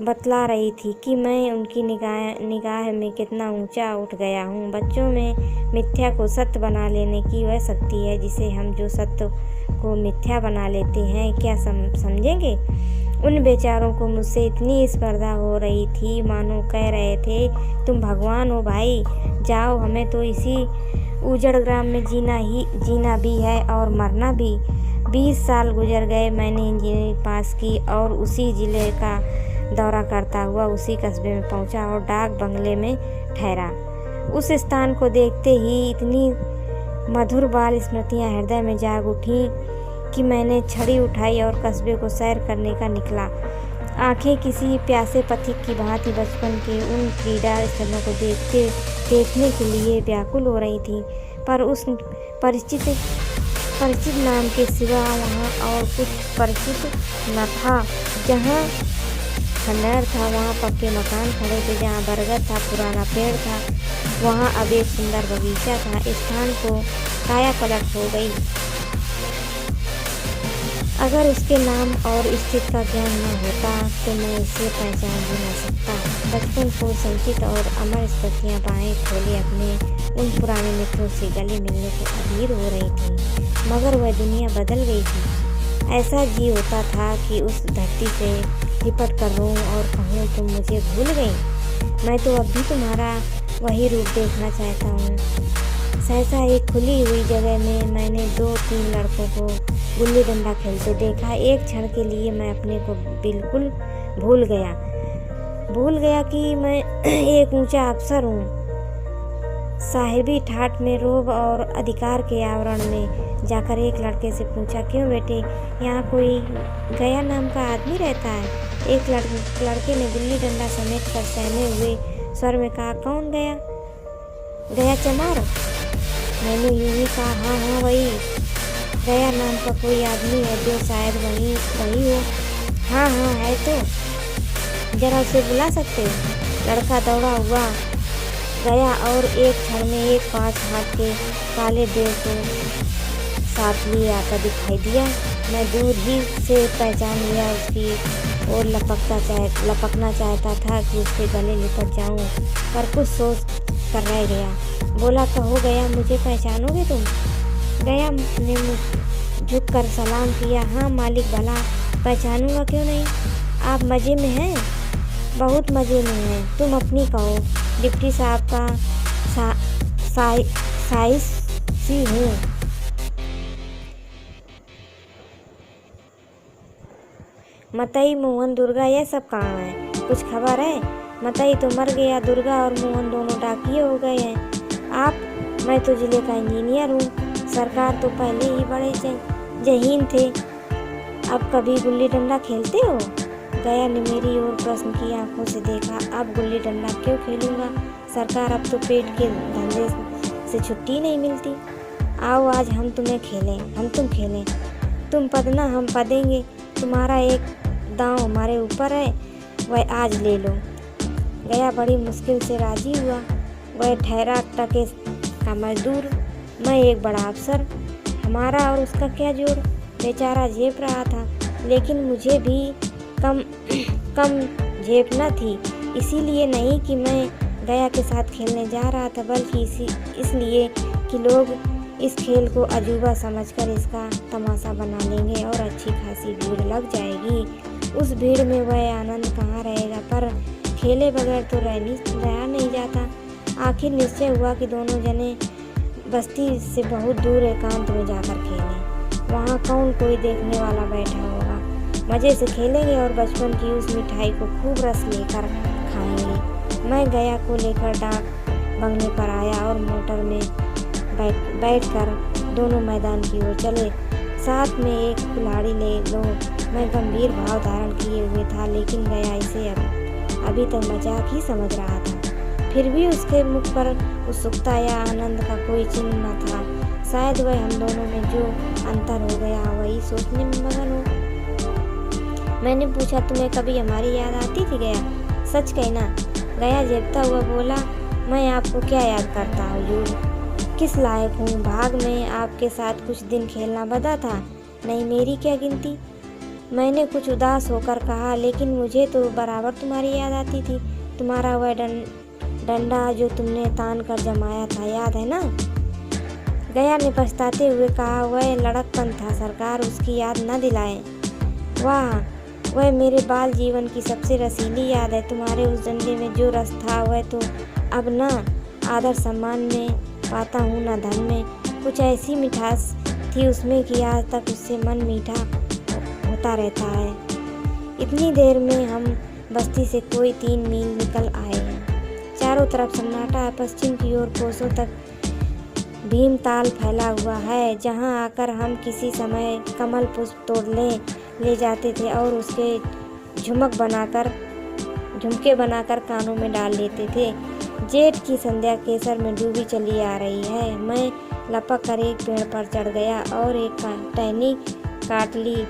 बतला रही थी कि मैं उनकी निगाह में कितना ऊंचा उठ गया हूँ। बच्चों में मिथ्या को सत्य बना लेने की वह शक्ति है जिसे हम जो सत्य को मिथ्या बना लेते हैं क्या समझेंगे। उन बेचारों को मुझसे इतनी स्पर्धा हो रही थी मानो कह रहे थे तुम भगवान हो भाई, जाओ, हमें तो इसी उजड़ ग्राम में जीना भी है और मरना भी। 20 साल गुजर गए, मैंने इंजीनियरिंग पास की और उसी ज़िले का दौरा करता हुआ उसी कस्बे में पहुंचा और डाक बंगले में ठहरा। उस स्थान को देखते ही इतनी मधुर बाल स्मृतियां हृदय में जाग उठी कि मैंने छड़ी उठाई और कस्बे को सैर करने का निकला। आंखें किसी प्यासे पथिक की भांति बचपन के उन क्रीड़ा स्थलों को देखने के लिए व्याकुल हो रही थी, पर उस परिचित नाम के सिवा वहाँ और कुछ परिचित न था। जहाँ खंडहर था वहाँ पक्के मकान खड़े थे, जहाँ बरगद था, पुराना पेड़ था, वहाँ अब एक सुंदर बगीचा था। स्थान को काया पलट हो गई। अगर उसके नाम और स्थिति का ज्ञान न होता तो मैं इसे पहचान भी न सकता। बचपन को संचित और अमर स्मृतियाँ बाएं खोले अपने उन पुराने मित्रों से गले मिलने को अधीर हो रही थी, मगर वह दुनिया बदल गई थी। ऐसा जी होता था कि उस धरती से लिपट कर रोऊं और कहूँ तुम मुझे भूल गई। मैं तो अब भी तुम्हारा वही रूप देखना चाहता हूँ। सहसा एक खुली हुई जगह में मैंने 2-3 लड़कों को गुल्ली डंडा खेलते देखा। एक क्षण के लिए मैं अपने को बिल्कुल भूल गया कि मैं एक ऊंचा अफसर हूँ। साहिबी ठाठ में रोब और अधिकार के आवरण में जाकर एक लड़के से पूछा, क्यों बेटे, यहाँ कोई गया नाम का आदमी रहता है? एक लड़के ने गुल्ली डंडा समेट कर सहमे हुए स्वर में कहा, कौन गया? गया चमार? मैंने यूं ही कहा, हाँ वही। गया नाम का कोई आदमी है जो शायद वही हो। हाँ है तो जरा उसे बुला सकते हो? लड़का दौड़ा हुआ गया और एक क्षण में एक 5 हाथ के काले देव को साथ लिए आता दिखाई दिया। मैं दूर ही से पहचान लिया उसकी और लपकना चाहता था कि उसके गले लिपट जाऊं, पर कुछ सोच कर रह गया। बोला, कहो गया, मुझे पहचानोगे तुम? गया ने झुक कर सलाम किया। हाँ मालिक, भला पहचानूंगा क्यों नहीं। आप मज़े में हैं? बहुत मज़े में हैं। तुम अपनी कहो। डिप्टी साहब का साइस सी हूँ। मतई, मोहन, दुर्गा यह सब कहाँ है? कुछ खबर है? मतई तो मर गया, दुर्गा और मोहन दोनों डाकिये हो गए हैं। मैं तो जिले का इंजीनियर हूँ। सरकार तो पहले ही बड़े जहीन थे। अब कभी गुल्ली डंडा खेलते हो? गया ने मेरी ओर प्रश्न की आंखों से देखा। अब गुल्ली डंडा क्यों खेलूंगा सरकार, अब तो पेट के धंधे से छुट्टी नहीं मिलती। आओ आज हम तुम खेलें। तुम पदना, हम पदेंगे। तुम्हारा एक दांव हमारे ऊपर है, वह आज ले लो। गया बड़ी मुश्किल से राजी हुआ। वह ठहरा टके का मजदूर, मैं एक बड़ा अफसर। हमारा और उसका क्या जोड़? बेचारा झेप रहा था, लेकिन मुझे भी कम झेपना थी। इसीलिए नहीं कि मैं गया के साथ खेलने जा रहा था, बल्कि इसलिए कि लोग इस खेल को अजूबा समझकर इसका तमाशा बना लेंगे और अच्छी खासी भीड़ लग जाएगी। उस भीड़ में वह आनंद कहाँ रहेगा, पर खेले बगैर तो रहा नहीं जाता। आखिर निश्चय हुआ कि दोनों जने बस्ती से बहुत दूर एकांत में जाकर खेलें। वहाँ कौन कोई देखने वाला बैठा होगा। मज़े से खेलेंगे और बचपन की उस मिठाई को खूब रस लेकर खाएंगे। मैं गया को लेकर डाक बंगले पर आया और मोटर में बैठकर दोनों मैदान की ओर चले। साथ में एक कुल्हाड़ी ले लो। मैं गंभीर भाव धारण किए हुए था, लेकिन गया इसे अभी तक मजाक ही समझ रहा था। फिर भी उसके मुख पर उत्सुकता या आनंद का कोई चिन्ह न था। शायद वह हम दोनों में जो अंतर हो गया वही सोचने में मगन हो। मैंने पूछा, तुम्हें कभी हमारी याद आती थी गया? सच कहना। गया झेपता हुआ बोला, मैं आपको क्या याद करता हुजूर, किस लायक हूँ। भाग में आपके साथ कुछ दिन खेलना बदा था, नहीं मेरी क्या गिनती। मैंने कुछ उदास होकर कहा, लेकिन मुझे तो बराबर तुम्हारी याद आती थी। तुम्हारा वह डंडा जो तुमने तान कर जमाया था, याद है ना? गया ने पछताते हुए कहा, वह लड़कपन था सरकार, उसकी याद न दिलाएं। वाह, वह मेरे बाल जीवन की सबसे रसीली याद है। तुम्हारे उस डंडे में जो रस था वह तो अब न आदर सम्मान में पाता हूँ न धन में। कुछ ऐसी मिठास थी उसमें कि आज तक उससे मन मीठा होता रहता है। इतनी देर में हम बस्ती से कोई 3 मील निकल आए हैं। चारों तरफ सन्नाटा है। पश्चिम की ओर कोसों तक भीमताल फैला हुआ है, जहाँ आकर हम किसी समय कमल पुष्प तोड़ ले जाते थे और उसके झुमके बनाकर कानों में डाल लेते थे। जेठ की संध्या केसर में डूबी चली आ रही है। मैं लपक कर एक पेड़ पर चढ़ गया और एक टहनी काट ली।